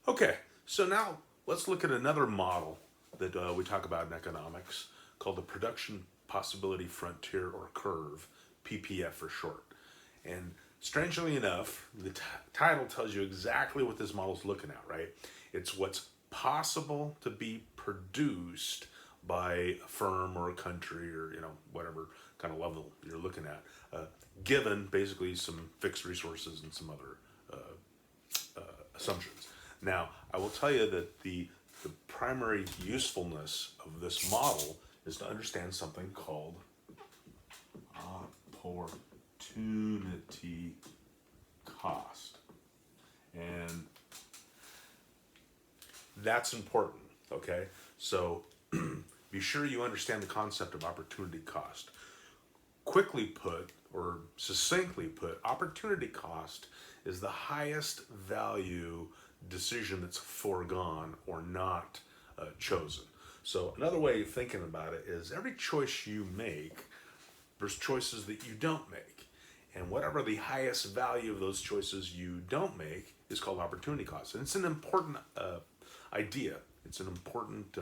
Okay, so now let's look at another model that we talk about in economics called the Production Possibility Frontier or Curve, PPF for short. And strangely enough, the title tells you exactly what this model is looking at, right? It's what's possible to be produced by a firm or a country or whatever kind of level you're looking at, given basically some fixed resources and some other assumptions. Now, I will tell you that the primary usefulness of this model is to understand something called opportunity cost. And that's important, okay? So be sure you understand the concept of opportunity cost. Quickly put, or succinctly put, opportunity cost is the highest value decision that's foregone or not chosen. So another way of thinking about it is every choice you make, there's choices that you don't make. And whatever the highest value of those choices you don't make is called opportunity cost. And it's an important idea. It's an important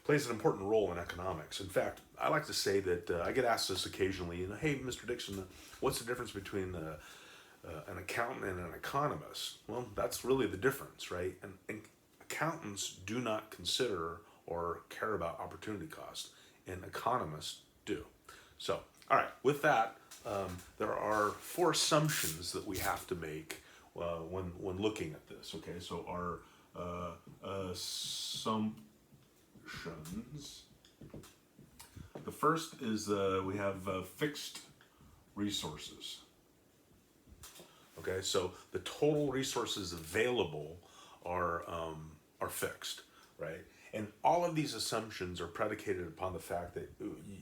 plays an important role in economics. In fact, I like to say that I get asked this occasionally. Hey, Mr. Dixon, what's the difference between an accountant and an economist? Well, that's really the difference, right? And accountants do not consider or care about opportunity cost, and economists do. So, all right, with that, there are four assumptions that we have to make when looking at this. Okay, so our assumptions. The first is we have fixed resources. Okay, so the total resources available are fixed, right? And all of these assumptions are predicated upon the fact that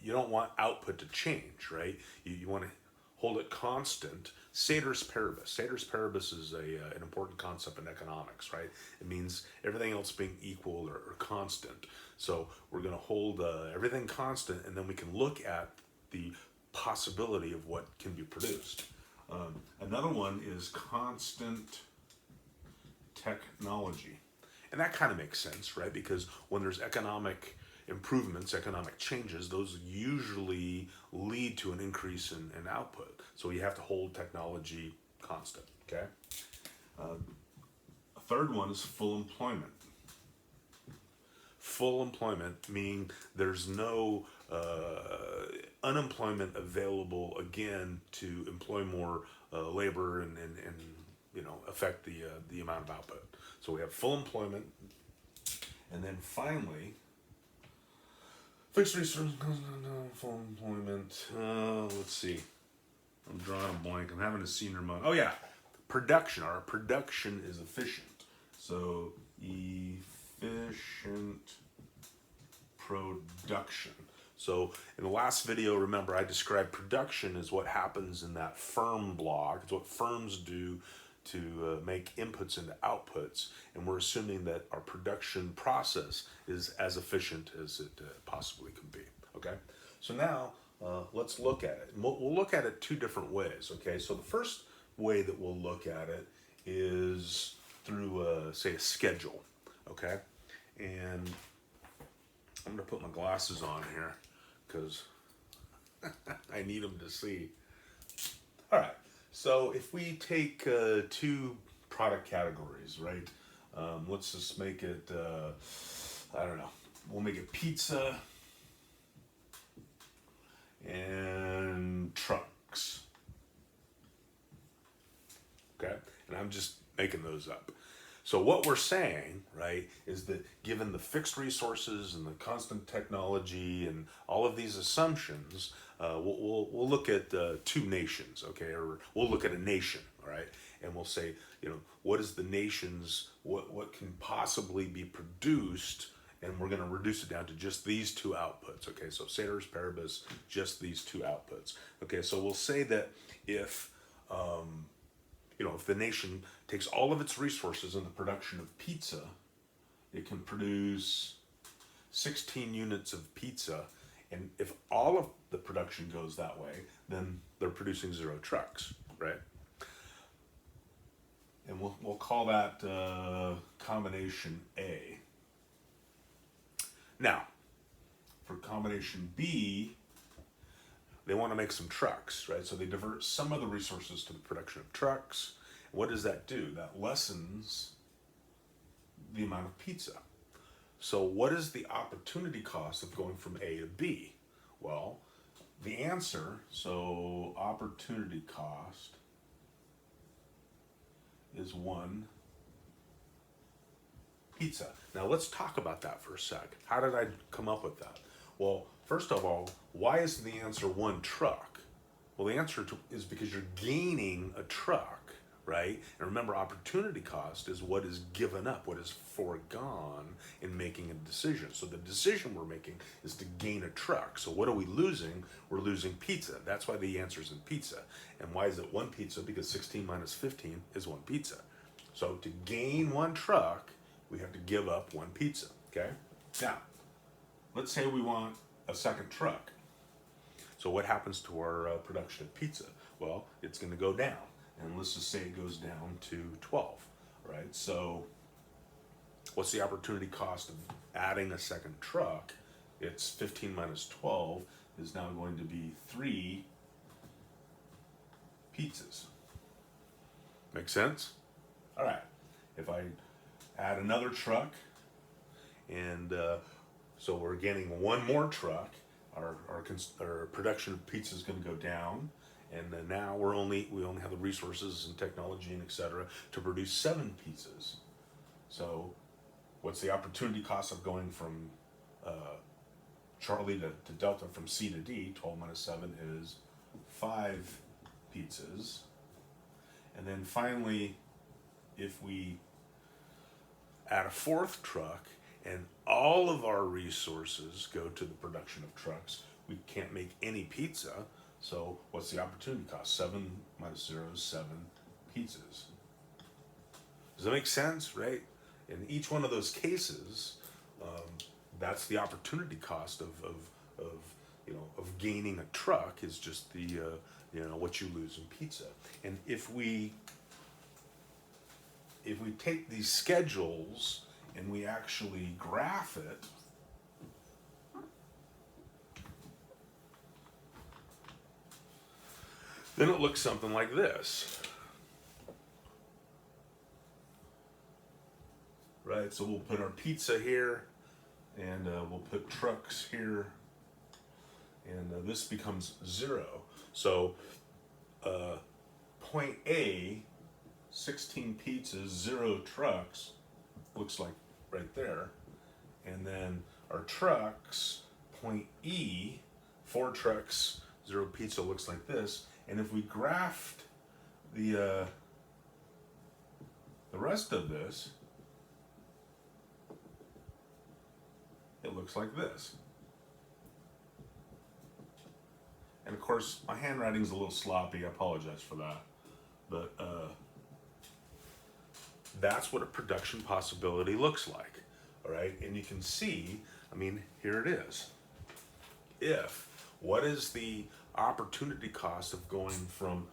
you don't want output to change, right? You want to hold it constant. Ceteris paribus. Ceteris paribus is an important concept in economics, right? It means everything else being equal or constant. So we're going to hold everything constant, and then we can look at the possibility of what can be produced. Another one is constant technology. And that kind of makes sense, right? Because when there's economic improvements, economic changes, those usually lead to an increase in output. So you have to hold technology constant, okay? A third one is full employment. Full employment meaning there's no unemployment available again to employ more labor and affect the amount of output. So we have full employment, and then finally, fixed resource, full employment. Let's see. I'm drawing a blank. I'm having a senior moment. Oh yeah, production. Our production is efficient. So efficient production. So in the last video, remember I described production as what happens in that firm block. It's what firms do to make inputs into outputs, and we're assuming that our production process is as efficient as it possibly can be. Okay, so now let's look at it. We'll look at it two different ways. Okay, so the first way that we'll look at it is through, say, a schedule. Okay, and I'm gonna put my glasses on here because I need them to see. All right. So if we take two product categories, right? Let's just make it, I don't know, we'll make it pizza and trucks. Okay? And I'm just making those up. So what we're saying, right, is that given the fixed resources and the constant technology and all of these assumptions, we'll look at two nations, okay, or we'll look at a nation, all right, and we'll say, what is the nation's, what can possibly be produced, and we're going to reduce it down to just these two outputs, okay, so ceteris paribus, just these two outputs, okay, so we'll say that if the nation takes all of its resources in the production of pizza, it can produce 16 units of pizza. And if all of the production goes that way, then they're producing 0 trucks, right? And we'll call that combination A. Now, for combination B, they want to make some trucks, right? So they divert some of the resources to the production of trucks. What does that do? That lessens the amount of pizza. So what is the opportunity cost of going from A to B? Well, the answer, so opportunity cost is 1 pizza. Now let's talk about that for a sec. How did I come up with that? Well, first of all, why is the answer 1 truck? Well, the answer is because you're gaining a truck, right? And remember, opportunity cost is what is given up, what is foregone in making a decision. So the decision we're making is to gain a truck. So what are we losing? We're losing pizza. That's why the answer is in pizza. And why is it 1 pizza? Because 16 minus 15 is 1 pizza. So to gain 1 truck, we have to give up 1 pizza, okay? Now, let's say we want a second truck. So what happens to our production of pizza? Well, it's going to go down. And let's just say it goes down to 12, right? So what's the opportunity cost of adding a second truck? It's 15 minus 12 is now going to be 3 pizzas. Make sense? All right. If I add another truck, and so we're getting 1 more truck, our production of pizza is going to go down. And now we only have the resources and technology and et cetera to produce 7 pizzas. So what's the opportunity cost of going from Charlie to Delta, from C to D? 12 minus 7 is 5 pizzas. And then finally, if we add a 4th truck and all of our resources go to the production of trucks, we can't make any pizza. So what's the opportunity cost? 7 minus 0 is 7 pizzas. Does that make sense, right? In each one of those cases, that's the opportunity cost of gaining a truck is just the what you lose in pizza. And if we take these schedules and we actually graph it, then it looks something like this, right? So we'll put our pizza here, and we'll put trucks here, and this becomes 0. So point A, 16 pizzas, 0 trucks, looks like right there. And then our trucks, point E, 4 trucks, 0 pizza, looks like this. And if we graphed the rest of this, it looks like this. And of course, my handwriting's a little sloppy. I apologize for that. But that's what a production possibility looks like. All right, and you can see, I mean, here it is. What is the opportunity cost of going from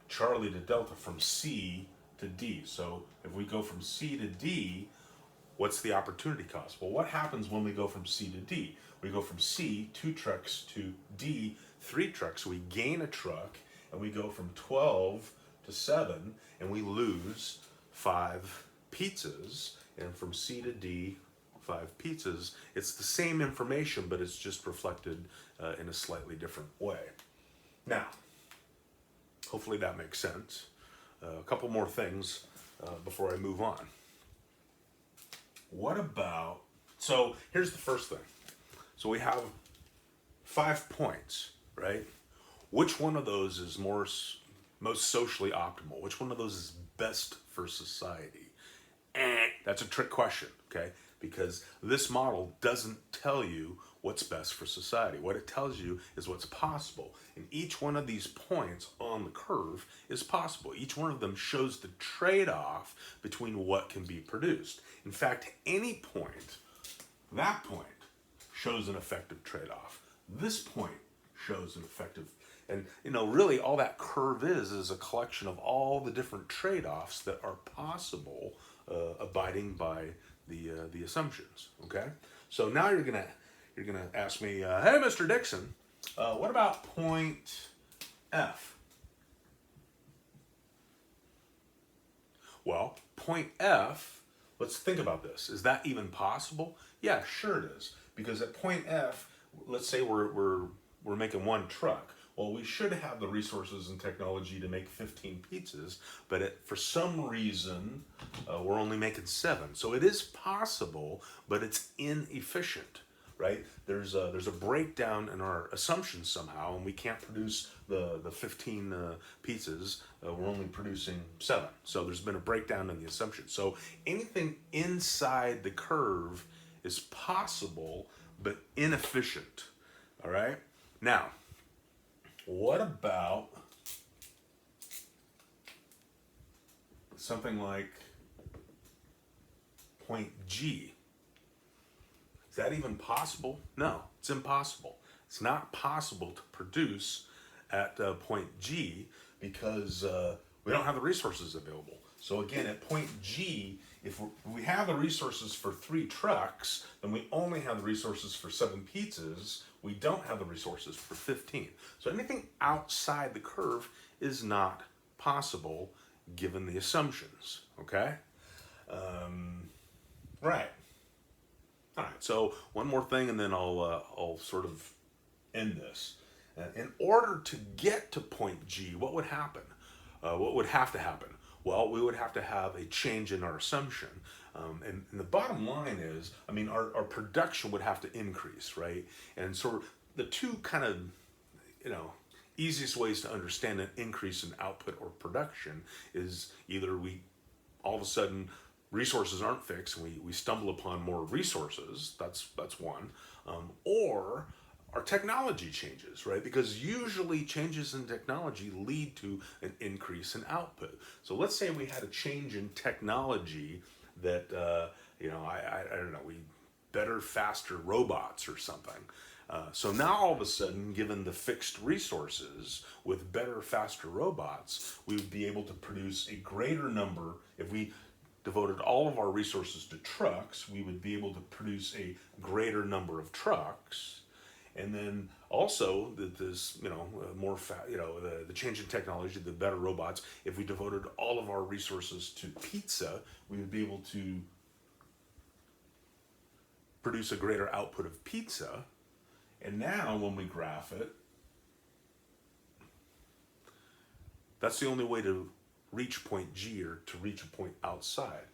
Charlie to Delta, from C to D? So if we go from C to D, what's the opportunity cost? Well, what happens when we go from C to D? We go from C, 2 trucks, to D, 3 trucks. So we gain a truck, and we go from 12 to 7, and we lose 5 pizzas. And from C to D, 5 pizzas. It's the same information, but it's just reflected in a slightly different way. Now, hopefully that makes sense. A couple more things before I move on. What about, so here's the first thing. So we have 5 points, right? Which one of those is most socially optimal? Which one of those is best for society? That's a trick question, okay? Because this model doesn't tell you what's best for society. What it tells you is what's possible. And each one of these points on the curve is possible. Each one of them shows the trade-off between what can be produced. In fact, any point, that point, shows an effective trade-off. This point shows an effective And really all that curve is a collection of all the different trade-offs that are possible, abiding by the assumptions. Okay, so now you're gonna ask me, hey, Mr. Dixon, what about point F? Well, point F, let's think about this. Is that even possible? Yeah, sure it is. Because at point F, let's say we're making one truck. Well, we should have the resources and technology to make 15 pizzas, but for some reason, we're only making 7. So it is possible, but it's inefficient, right? There's a breakdown in our assumptions somehow, and we can't produce the 15 pizzas. We're only producing 7. So there's been a breakdown in the assumption. So anything inside the curve is possible, but inefficient, all right? Now, what about something like point G? Is that even possible? No, it's impossible. It's not possible to produce at point G because we don't have the resources available. So again, at point G, if we have the resources for 3 trucks, then we only have the resources for 7 pizzas. We don't have the resources for 15. So anything outside the curve is not possible given the assumptions, okay? Right. All right, so one more thing and then I'll sort of end this. In order to get to point G, what would happen? What would have to happen? Well, we would have to have a change in our assumption. And the bottom line is, I mean, our production would have to increase, right? And so the two kind of, easiest ways to understand an increase in output or production is either we, all of a sudden, resources aren't fixed and we stumble upon more resources, that's one, or our technology changes, right? Because usually changes in technology lead to an increase in output. So let's say we had a change in technology that, I don't know, we better, faster robots or something. So now all of a sudden, given the fixed resources with better, faster robots, we would be able to produce a greater number. If we devoted all of our resources to trucks, we would be able to produce a greater number of trucks. And then also the change in technology, the better robots. If we devoted all of our resources to pizza, we would be able to produce a greater output of pizza. And now when we graph it, that's the only way to reach point G or to reach a point outside.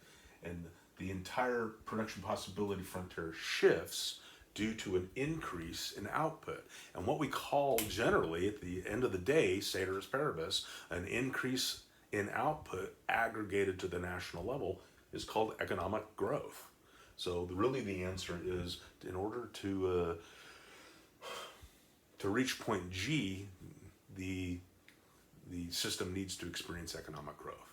And the entire production possibility frontier shifts due to an increase in output. And what we call generally, at the end of the day, ceteris paribus, an increase in output aggregated to the national level is called economic growth. So really the answer is, in order to reach point G, the system needs to experience economic growth.